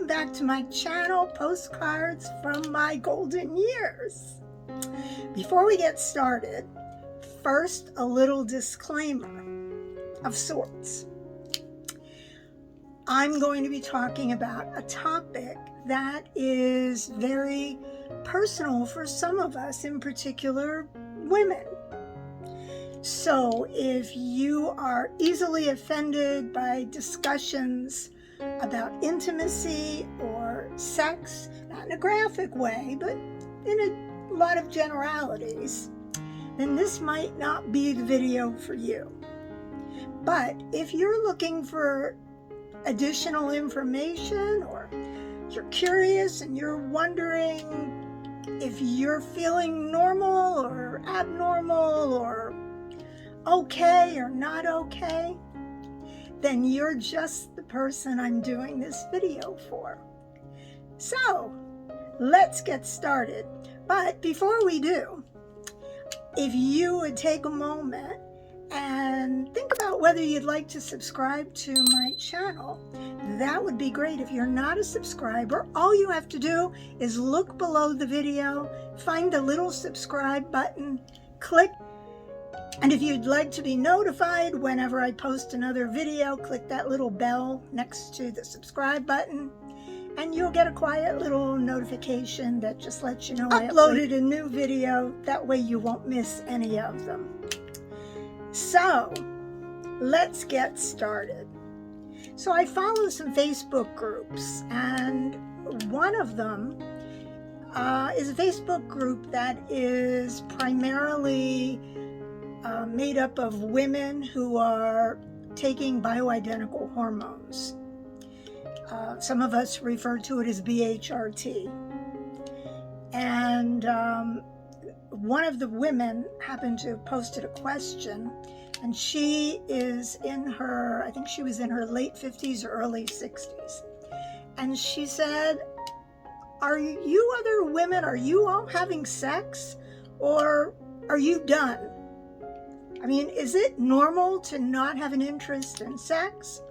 welcome back to my channel, Postcards from My Golden Years. Before we get started, first a little disclaimer of sorts. I'm going to be talking about a topic that is very personal for some of us, in particular women. So if you are easily offended by discussions about intimacy or sex, not in a graphic way, but in a lot of generalities, then this might not be the video for you. But if you're looking for additional information, or you're curious and you're wondering if you're feeling normal or abnormal or okay or not okay, then you're just the person I'm doing this video for. So let's get started. But before we do, if you would take a moment and think about whether you'd like to subscribe to my channel, that would be great. If you're not a subscriber, all you have to do is look below the video, find the little subscribe button, click. And if you'd like to be notified whenever I post another video, click that little bell next to the subscribe button, and you'll get a quiet little notification that just lets you know I uploaded a new video. That way you won't miss any of them. So let's get started. So I follow some Facebook groups, and one of them is a Facebook group that is primarily made up of women who are taking bioidentical hormones. Some of us refer to it as BHRT. And one of the women happened to have posted a question, and she is in her, I think she was in her late 50s or early 60s. And she said, are you other women, are you all having sex, or are you done? I mean, is it normal to not have an interest in sex?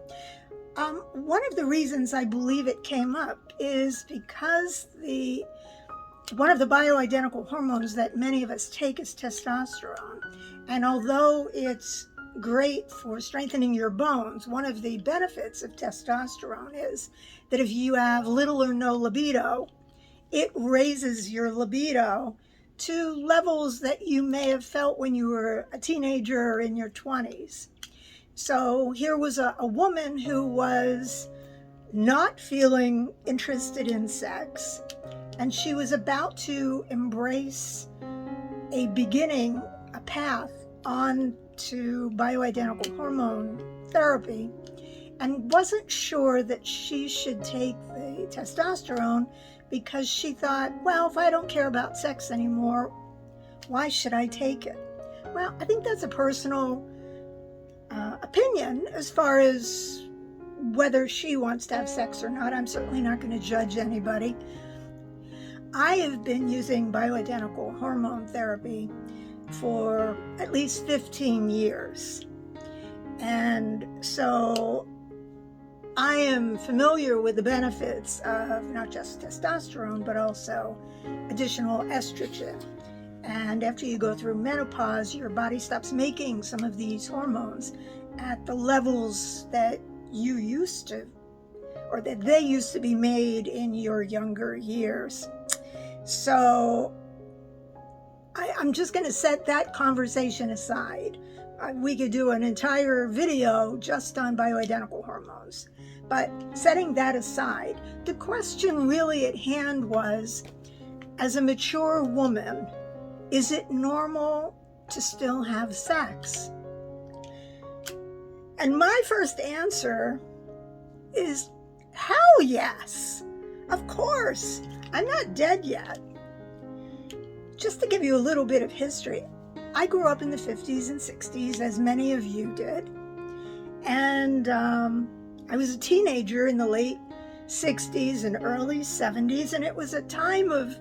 One of the reasons I believe it came up is because one of the bioidentical hormones that many of us take is testosterone. And although it's great for strengthening your bones, one of the benefits of testosterone is that if you have little or no libido, it raises your libido to levels that you may have felt when you were a teenager or in your 20s. So here was a woman who was not feeling interested in sex, and she was about to embrace a path on to bioidentical hormone therapy, and wasn't sure that she should take the testosterone because she thought, well, if I don't care about sex anymore, why should I take it? Well, I think that's a personal opinion as far as whether she wants to have sex or not. I'm certainly not going to judge anybody. I have been using bioidentical hormone therapy for at least 15 years. And so I am familiar with the benefits of not just testosterone, but also additional estrogen. And after you go through menopause, your body stops making some of these hormones at the levels that you used to, or that they used to be made in your younger years. So I'm just going to set that conversation aside. We could do an entire video just on bioidentical hormones. But setting that aside, the question really at hand was, as a mature woman, is it normal to still have sex? And my first answer is, hell yes, of course. I'm not dead yet. Just to give you a little bit of history, I grew up in the 50s and 60s, as many of you did. And I was a teenager in the late 60s and early 70s, and it was a time of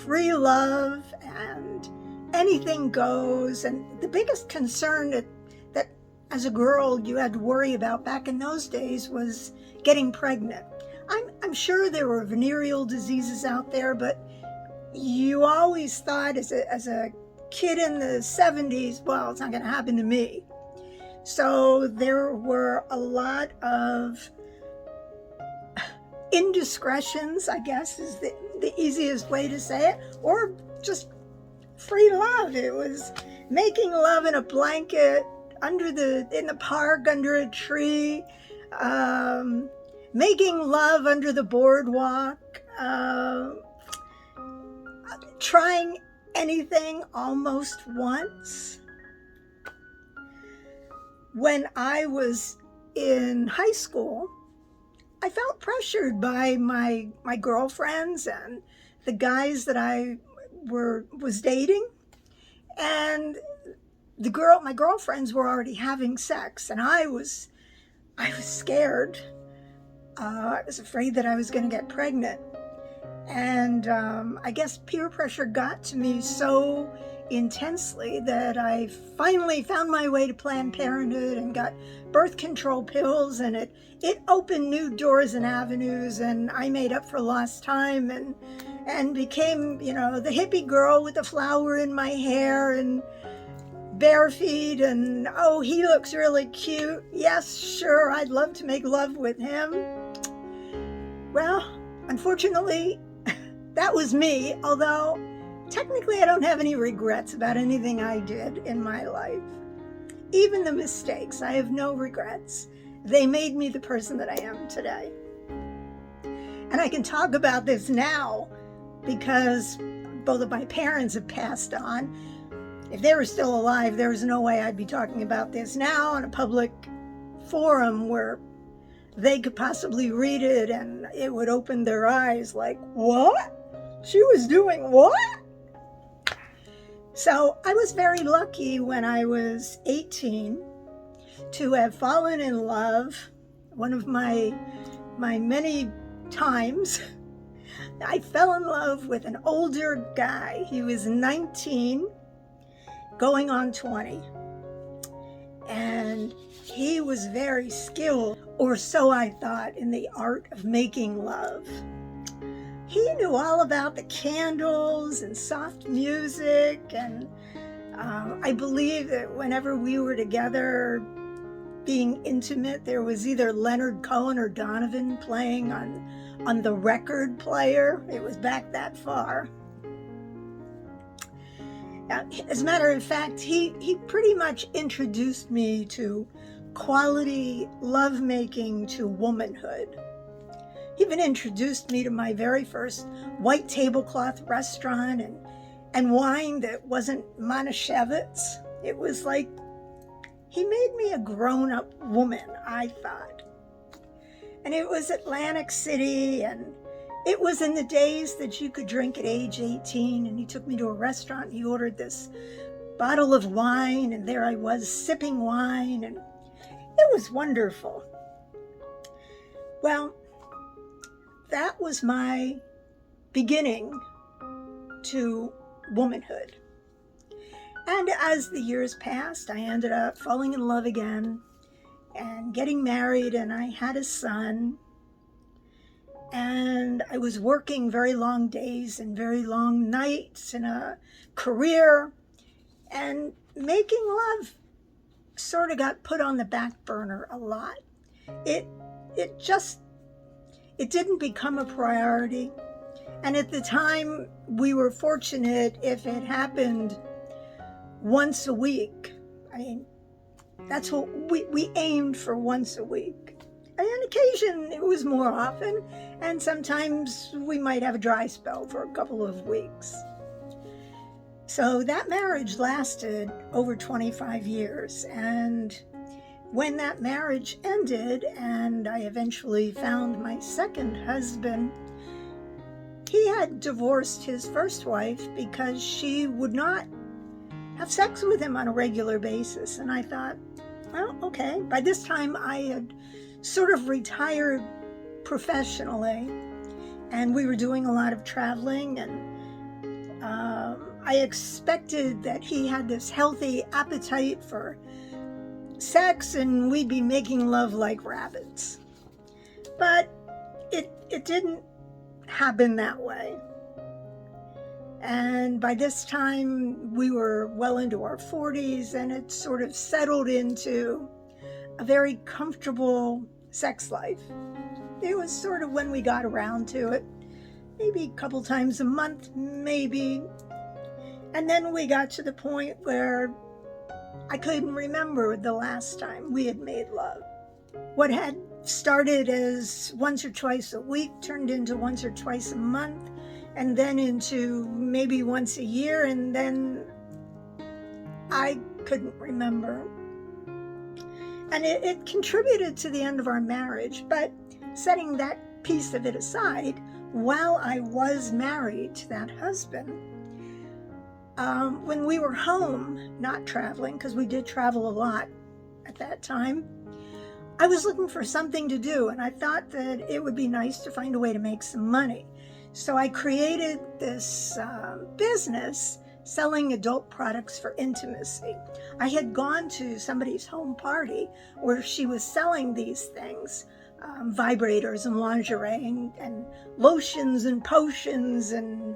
free love and anything goes. And the biggest concern that as a girl you had to worry about back in those days was getting pregnant. I'm sure there were venereal diseases out there, but you always thought as a kid in the 70s, well, it's not going to happen to me. So there were a lot of indiscretions, I guess is the easiest way to say it, or just free love. It was making love in a blanket in the park under a tree, making love under the boardwalk, trying anything almost once. When I was in high school, I felt pressured by my girlfriends and the guys that I was dating, and my girlfriends were already having sex, and I was scared. I was afraid that I was going to get pregnant, and I guess peer pressure got to me so intensely that I finally found my way to Planned Parenthood and got birth control pills, and it opened new doors and avenues, and I made up for lost time and became, the hippie girl with the flower in my hair and bare feet, and oh, he looks really cute. Yes, sure, I'd love to make love with him. Well, unfortunately, that was me, although technically I don't have any regrets about anything I did in my life. Even the mistakes, I have no regrets. They made me the person that I am today. And I can talk about this now because both of my parents have passed on. If they were still alive, there was no way I'd be talking about this now in a public forum where they could possibly read it and it would open their eyes like, what? She was doing what? So I was very lucky when I was 18 to have fallen in love. One of my many times, I fell in love with an older guy. He was 19, going on 20. And he was very skilled, or so I thought, in the art of making love. He knew all about the candles and soft music, and I believe that whenever we were together being intimate, there was either Leonard Cohen or Donovan playing on the record player. It was back that far. As a matter of fact, he pretty much introduced me to quality lovemaking, to womanhood. He even introduced me to my very first white tablecloth restaurant and wine that wasn't Manischewitz. It was like he made me a grown-up woman, I thought. And it was Atlantic City, and it was in the days that you could drink at age 18, and he took me to a restaurant, and he ordered this bottle of wine, and there I was sipping wine, and it was wonderful. Well, that was my beginning to womanhood. And as the years passed, I ended up falling in love again and getting married, and I had a son. And I was working very long days and very long nights in a career, and making love sort of got put on the back burner a lot. It didn't become a priority. And at the time, we were fortunate if it happened once a week. I mean, that's what we aimed for, once a week. And on occasion, it was more often, and sometimes we might have a dry spell for a couple of weeks. So that marriage lasted over 25 years, and when that marriage ended and I eventually found my second husband, he had divorced his first wife because she would not have sex with him on a regular basis. And I thought, well, okay. By this time, I had sort of retired professionally, and we were doing a lot of traveling, and I expected that he had this healthy appetite for sex and we'd be making love like rabbits. But it didn't happen that way. And by this time, we were well into our 40s, and it sort of settled into a very comfortable sex life. It was sort of when we got around to it, maybe a couple times a month, maybe. And then we got to the point where I couldn't remember the last time we had made love. What had started as once or twice a week turned into once or twice a month, and then into maybe once a year, and then I couldn't remember. And it contributed to the end of our marriage. But setting that piece of it aside, while I was married to that husband, when we were home, not traveling, because we did travel a lot at that time, I was looking for something to do, and I thought that it would be nice to find a way to make some money. So I created this business selling adult products for intimacy. I had gone to somebody's home party where she was selling these things, vibrators and lingerie and lotions and potions and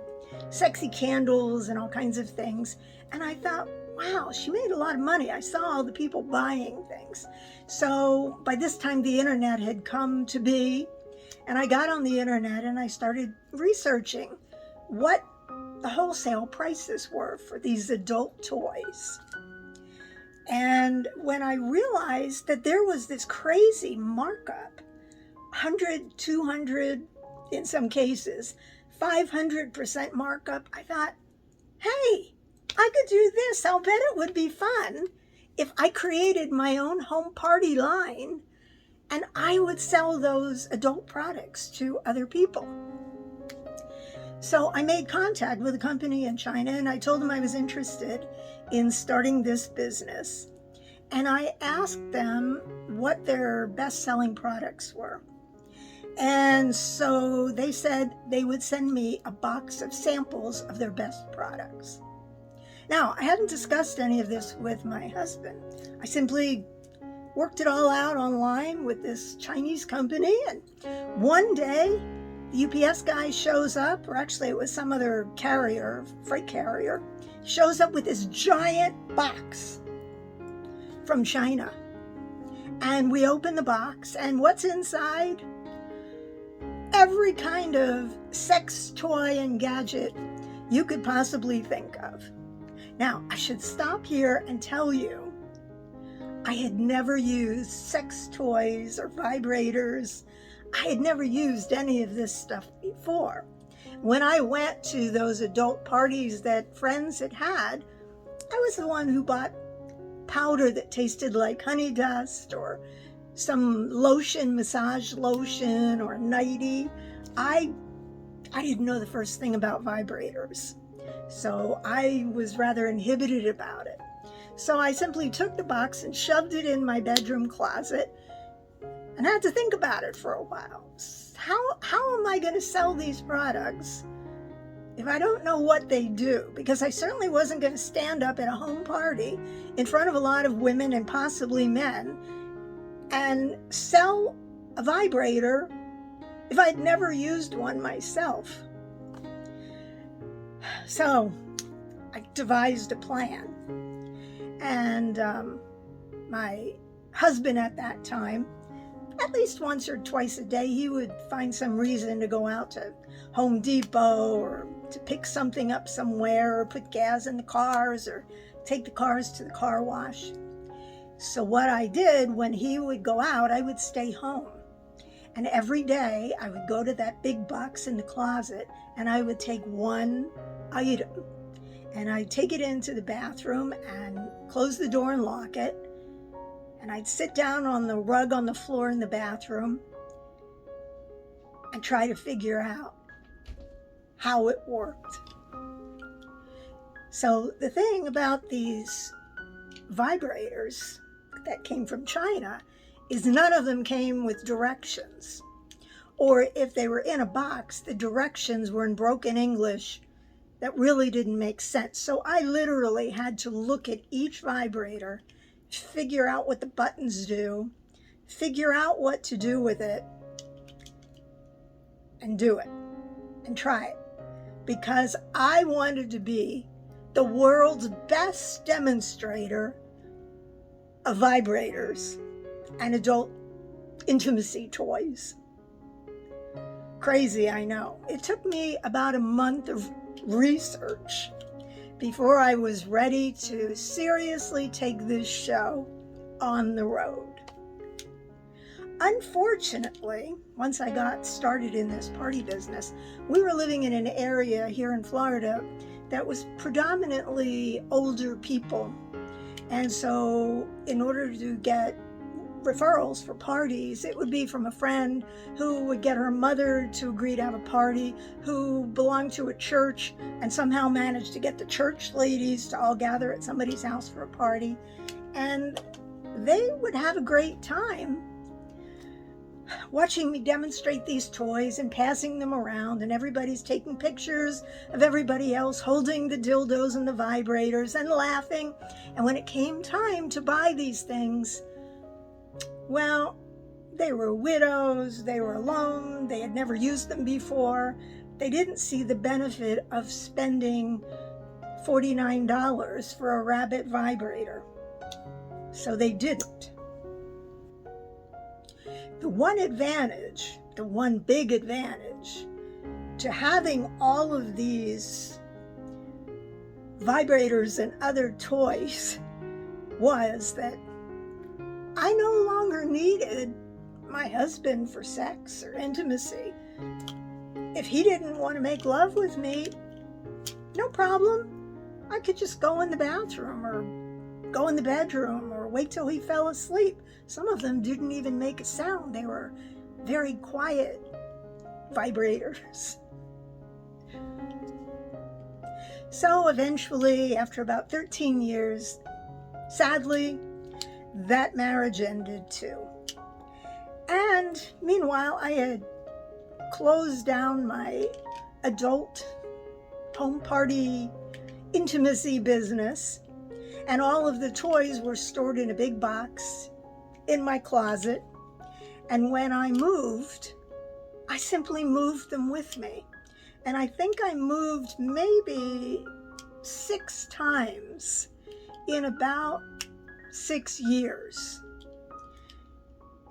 sexy candles and all kinds of things. And I thought, wow, she made a lot of money. I saw all the people buying things. So by this time, the internet had come to be, and I got on the internet and I started researching what the wholesale prices were for these adult toys. And when I realized that there was this crazy markup, 100, 200, in some cases, 500% markup, I thought, hey, I could do this. I'll bet it would be fun if I created my own home party line and I would sell those adult products to other people. So I made contact with a company in China, and I told them I was interested in starting this business. And I asked them what their best-selling products were. And so they said they would send me a box of samples of their best products. Now, I hadn't discussed any of this with my husband. I simply worked it all out online with this Chinese company, and one day the UPS guy shows up, or actually it was some other carrier, freight carrier, shows up with this giant box from China. And we open the box, and what's inside? Every kind of sex toy and gadget you could possibly think of. Now, I should stop here and tell you, I had never used sex toys or vibrators. I had never used any of this stuff before. When I went to those adult parties that friends had had, I was the one who bought powder that tasted like honey dust, or some lotion, massage lotion, or nightie. I didn't know the first thing about vibrators, so I was rather inhibited about it. So I simply took the box and shoved it in my bedroom closet and had to think about it for a while. How am I going to sell these products if I don't know what they do? Because I certainly wasn't going to stand up at a home party in front of a lot of women and possibly men and sell a vibrator if I'd never used one myself. So I devised a plan. And my husband at that time, at least once or twice a day, he would find some reason to go out to Home Depot or to pick something up somewhere, or put gas in the cars, or take the cars to the car wash. So what I did when he would go out, I would stay home. And every day I would go to that big box in the closet and I would take one item. And I'd take it into the bathroom and close the door and lock it. And I'd sit down on the rug on the floor in the bathroom and try to figure out how it worked. So the thing about these vibrators that came from China is none of them came with directions. Or if they were in a box, the directions were in broken English that really didn't make sense. So I literally had to look at each vibrator, figure out what the buttons do, figure out what to do with it, and do it and try it, because I wanted to be the world's best demonstrator of vibrators and adult intimacy toys. Crazy, I know. It took me about a month of research before I was ready to seriously take this show on the road. Unfortunately, once I got started in this party business, we were living in an area here in Florida that was predominantly older people. And so in order to get referrals for parties, it would be from a friend who would get her mother to agree to have a party, who belonged to a church and somehow managed to get the church ladies to all gather at somebody's house for a party. And they would have a great time watching me demonstrate these toys and passing them around, and everybody's taking pictures of everybody else holding the dildos and the vibrators and laughing. And when it came time to buy these things, well, they were widows, they were alone, they had never used them before. They didn't see the benefit of spending $49 for a rabbit vibrator, so they didn't. The one advantage, the one big advantage to having all of these vibrators and other toys was that I no longer needed my husband for sex or intimacy. If he didn't want to make love with me, no problem. I could just go in the bathroom or go in the bedroom or wait till he fell asleep. Some of them didn't even make a sound. They were very quiet vibrators. So eventually, after about 13 years, sadly, that marriage ended too. And meanwhile, I had closed down my adult home party intimacy business, and all of the toys were stored in a big box in my closet. And when I moved, I simply moved them with me. And I think I moved maybe 6 times in about 6 years.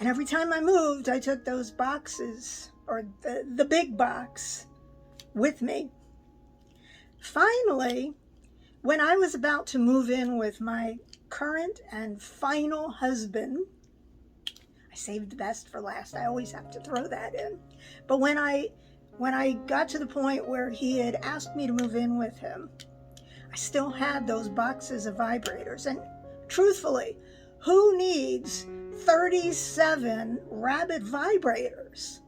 And every time I moved, I took those boxes, or the big box, with me. Finally, when I was about to move in with my current and final husband, I saved the best for last. I always have to throw that in. But when I got to the point where he had asked me to move in with him, I still had those boxes of vibrators. And truthfully, who needs 37 rabbit vibrators?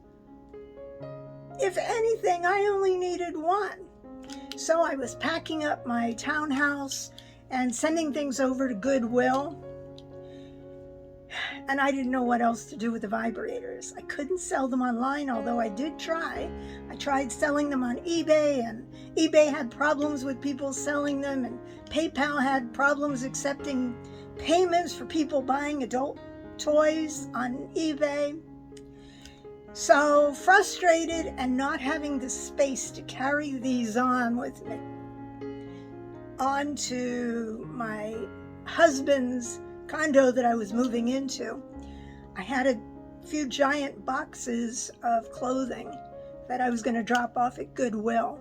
If anything, I only needed 1. So I was packing up my townhouse and sending things over to Goodwill. And I didn't know what else to do with the vibrators. I couldn't sell them online, although I did try. I tried selling them on eBay, and eBay had problems with people selling them, and PayPal had problems accepting payments for people buying adult toys on eBay. So frustrated and not having the space to carry these on with me onto my husband's condo that I was moving into, I had a few giant boxes of clothing that I was going to drop off at Goodwill.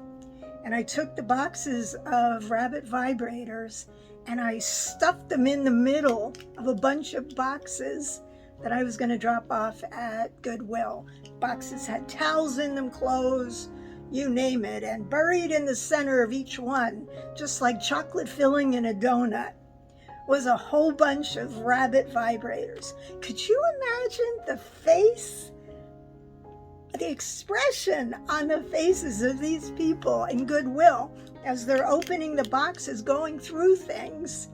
And I took the boxes of rabbit vibrators and I stuffed them in the middle of a bunch of boxes that I was going to drop off at Goodwill. Boxes had towels in them, clothes, you name it, and buried in the center of each one, just like chocolate filling in a donut, was a whole bunch of rabbit vibrators. Could you imagine the face, the expression on the faces of these people in Goodwill as they're opening the boxes, going through things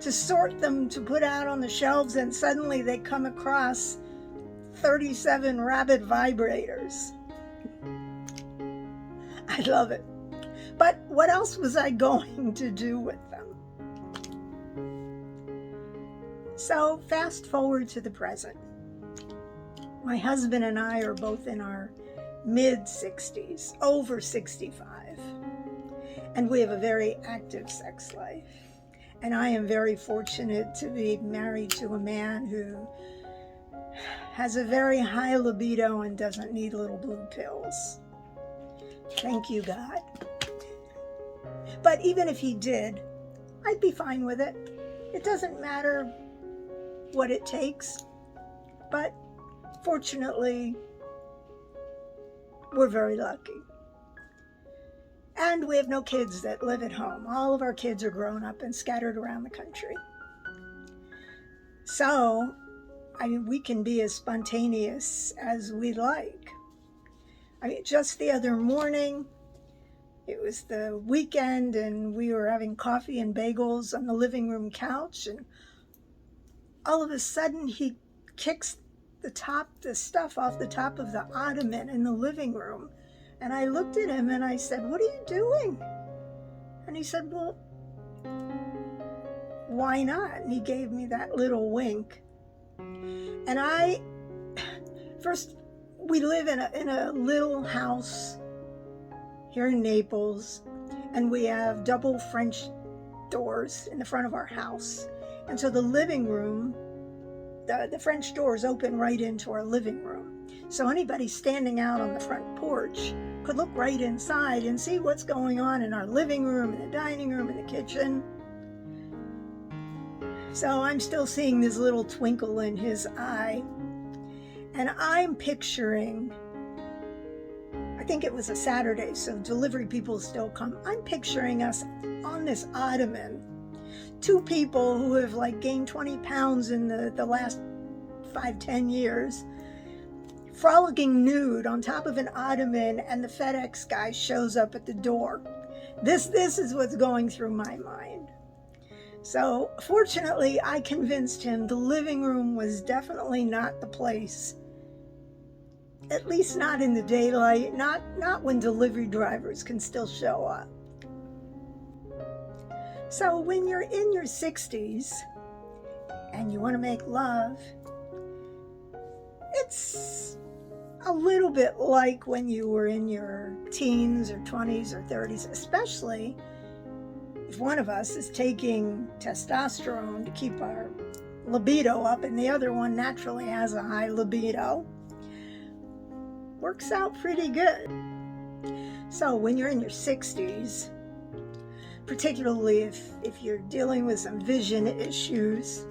to sort them to put out on the shelves, and suddenly they come across 37 rabbit vibrators. I love it. But what else was I going to do with them? So fast forward to the present. My husband and I are both in our mid-60s, over 65. And we have a very active sex life. And I am very fortunate to be married to a man who has a very high libido and doesn't need little blue pills. Thank you, God. But even if he did, I'd be fine with it. It doesn't matter what it takes. But fortunately, we're very lucky. And we have no kids that live at home. All of our kids are grown up and scattered around the country. So, we can be as spontaneous as we like. Just the other morning, it was the weekend and we were having coffee and bagels on the living room couch, and all of a sudden he kicks the stuff off the top of the ottoman in the living room. And I looked at him and I said, "What are you doing?" And he said, "Well, why not?" And he gave me that little wink. And we live in a little house here in Naples, and we have double French doors in the front of our house. And so the living room, the French doors open right into our living room. So anybody standing out on the front porch could look right inside and see what's going on in our living room, in the dining room, in the kitchen. So I'm still seeing this little twinkle in his eye. And I'm picturing, I think it was a Saturday, so delivery people still come. I'm picturing us on this ottoman, two people who have gained 20 pounds in the last 5-10 years, frolicking nude on top of an ottoman, and the FedEx guy shows up at the door. This is what's going through my mind. So fortunately, I convinced him the living room was definitely not the place, at least not in the daylight, not when delivery drivers can still show up. So when you're in your 60s and you want to make love, it's a little bit like when you were in your teens or 20s or 30s, especially if one of us is taking testosterone to keep our libido up and the other one naturally has a high libido. Works out pretty good. So when you're in your 60s, particularly if you're dealing with some vision issues,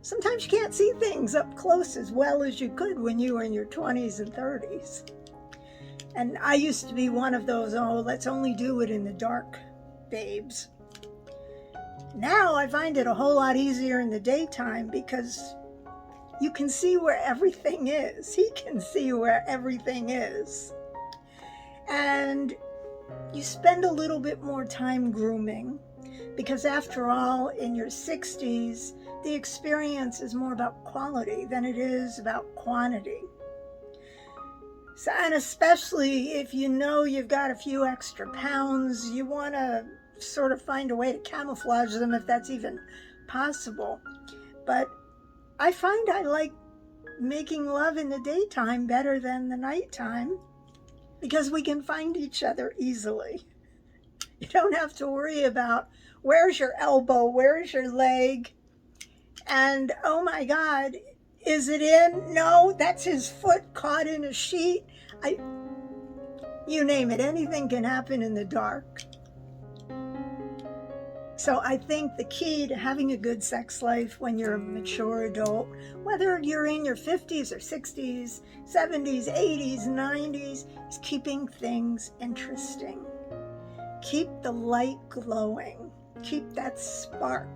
sometimes you can't see things up close as well as you could when you were in your 20s and 30s. And I used to be one of those, let's only do it in the dark babes. Now I find it a whole lot easier in the daytime because you can see where everything is. He can see where everything is. And you spend a little bit more time grooming because after all, in your 60s, the experience is more about quality than it is about quantity. So, and especially if you know you've got a few extra pounds, you want to sort of find a way to camouflage them if that's even possible. But I find I like making love in the daytime better than the nighttime because we can find each other easily. You don't have to worry about where's your elbow, where's your leg, and oh my God, is it in? No, that's his foot caught in a sheet. You name it, anything can happen in the dark. So I think the key to having a good sex life when you're a mature adult, whether you're in your 50s or 60s, 70s, 80s, 90s, is keeping things interesting. Keep the light glowing. Keep that spark.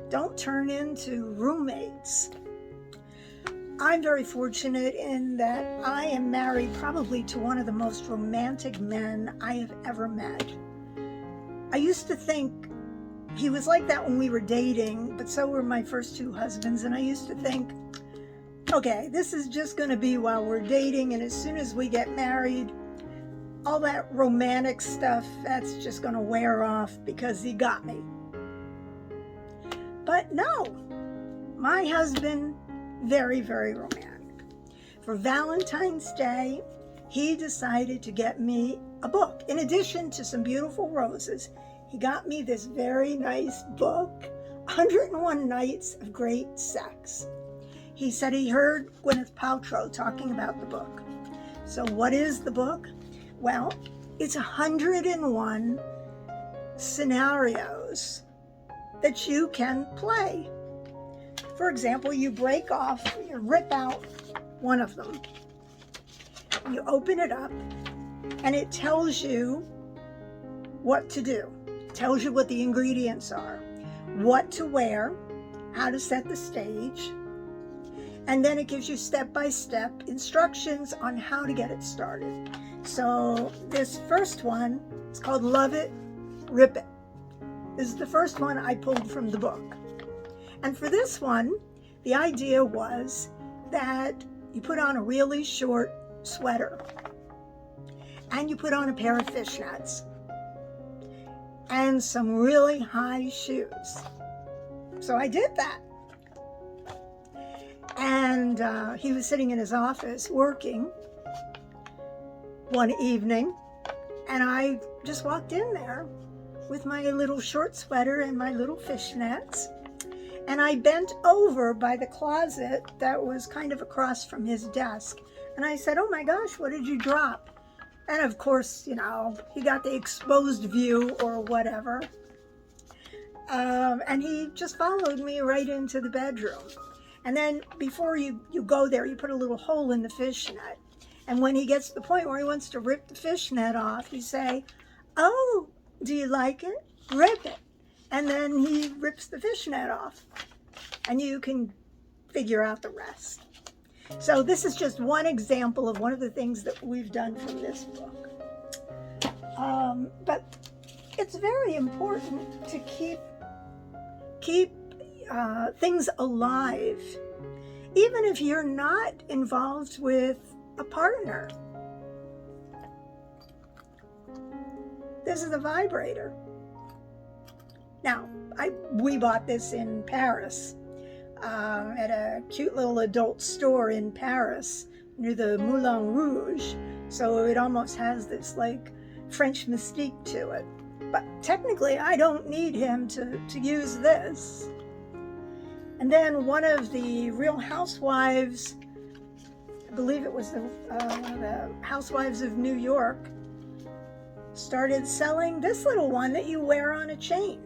Don't turn into roommates. I'm very fortunate in that I am married probably to one of the most romantic men I have ever met. I used to think he was like that when we were dating, but so were my first two husbands. And I used to think, okay, this is just going to be while we're dating. And as soon as we get married, all that romantic stuff, that's just going to wear off because he got me. But no, my husband, very, very romantic. for Valentine's Day, he decided to get me a book. In addition to some beautiful roses, he got me this very nice book, 101 Nights of Great Sex. He said he heard Gwyneth Paltrow talking about the book. So what is the book? Well, it's 101 scenarios that you can play. For example, you rip out one of them. You open it up, and it tells you what to do. It tells you what the ingredients are, what to wear, how to set the stage, and then it gives you step-by-step instructions on how to get it started. So this first one is called Love It, Rip It. This is the first one I pulled from the book. And for this one, the idea was that you put on a really short sweater and you put on a pair of fishnets and some really high shoes. So I did that. And he was sitting in his office working one evening, and I just walked in there with my little short sweater and my little fishnets, and I bent over by the closet that was kind of across from his desk, and I said, "Oh my gosh, what did you drop?" And of course, you know, he got the exposed view or whatever, and he just followed me right into the bedroom. And then before you go there, you put a little hole in the fishnet. And when he gets to the point where he wants to rip the fishnet off, you say, "Oh, do you like it? Rip it." And then he rips the fishnet off. And you can figure out the rest. So this is just one example of one of the things that we've done from this book. But it's very important to keep things alive, even if you're not involved with a partner. This is a vibrator. Now, we bought this in Paris, at a cute little adult store in Paris near the Moulin Rouge. So it almost has this like French mystique to it. But technically, I don't need him to use this. And then one of the Real Housewives, I believe it was the Housewives of New York, started selling this little one that you wear on a chain.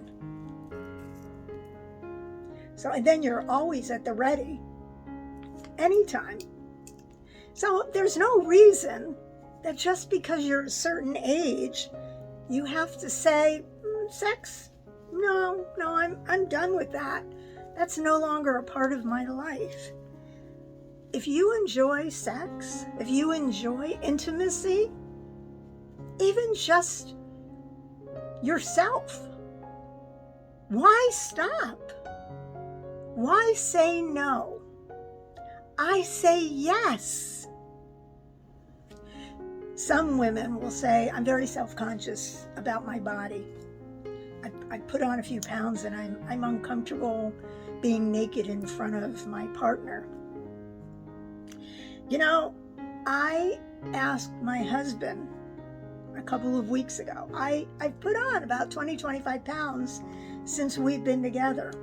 So, and then you're always at the ready, anytime. So there's no reason that just because you're a certain age, you have to say, sex, no, I'm done with that. That's no longer a part of my life. If you enjoy sex, if you enjoy intimacy, even just yourself, why stop? Why say no? I say yes. Some women will say, "I'm very self-conscious about my body. I put on a few pounds and I'm uncomfortable being naked in front of my partner." You know, I asked my husband a couple of weeks ago. I've put on about 20-25 pounds since we've been together.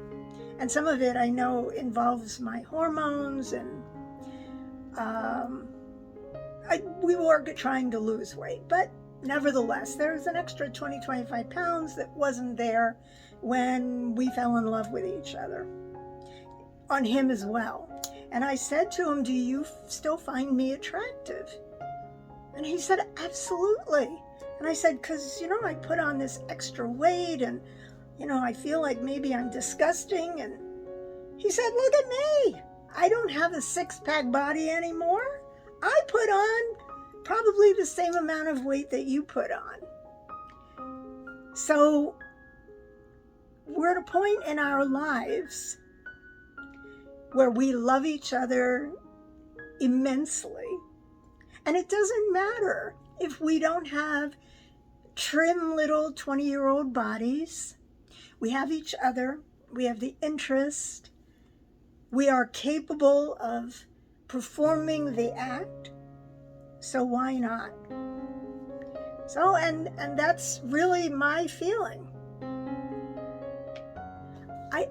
And some of it I know involves my hormones, and we were trying to lose weight. But nevertheless, there's an extra 20-25 pounds that wasn't there when we fell in love with each other, on him as well. And I said to him, "Do you still find me attractive?" And he said, "Absolutely." And I said, "'Cause, I put on this extra weight and, I feel like maybe I'm disgusting." And he said, "Look at me. I don't have a six-pack body anymore. I put on probably the same amount of weight that you put on." So we're at a point in our lives where we love each other immensely. And it doesn't matter if we don't have trim little 20-year-old bodies. We have each other. We have the interest. We are capable of performing the act, so why not? So, and that's really my feeling.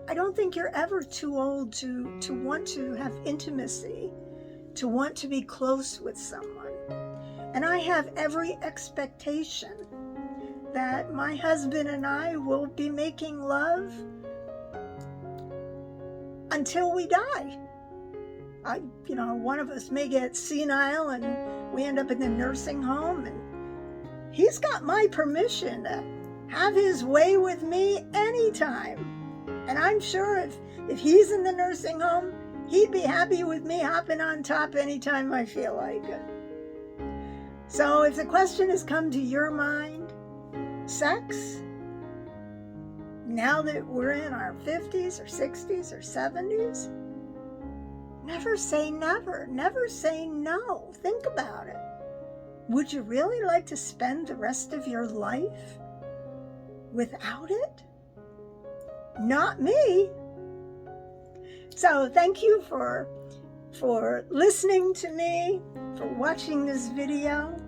I don't think you're ever too old to want to have intimacy, to want to be close with someone. And I have every expectation that my husband and I will be making love until we die. One of us may get senile and we end up in the nursing home, and he's got my permission to have his way with me anytime. And I'm sure if he's in the nursing home, he'd be happy with me hopping on top anytime I feel like it. So if the question has come to your mind, sex, now that we're in our 50s or 60s or 70s, never say never. Never say no. Think about it. Would you really like to spend the rest of your life without it? Not me. So thank you for listening to me, for watching this video.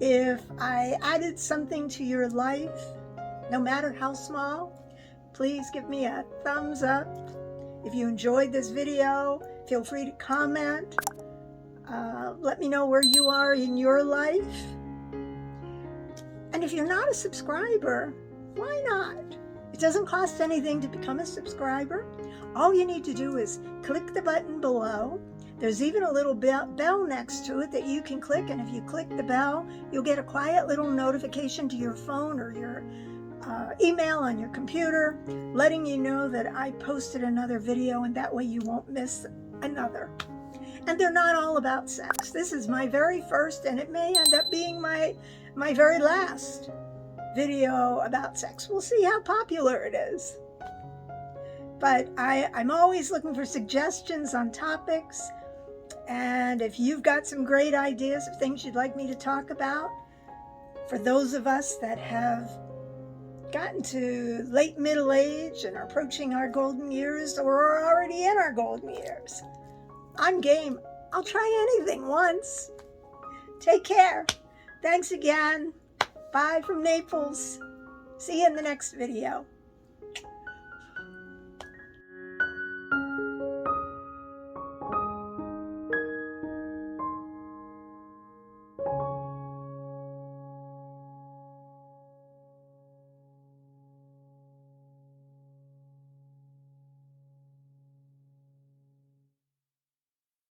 If I added something to your life, no matter how small, please give me a thumbs up. If you enjoyed this video, feel free to comment. Let me know where you are in your life. And if you're not a subscriber, why not? It doesn't cost anything to become a subscriber. All you need to do is click the button below. There's even a little bell next to it that you can click, and if you click the bell, you'll get a quiet little notification to your phone or your email on your computer, letting you know that I posted another video, and that way you won't miss another. And they're not all about sex. This is my very first, and it may end up being my very last video about sex. We'll see how popular it is. But I'm always looking for suggestions on topics. And if you've got some great ideas of things you'd like me to talk about, for those of us that have gotten to late middle age and are approaching our golden years or are already in our golden years, I'm game. I'll try anything once. Take care. Thanks again. Bye from Naples. See you in the next video.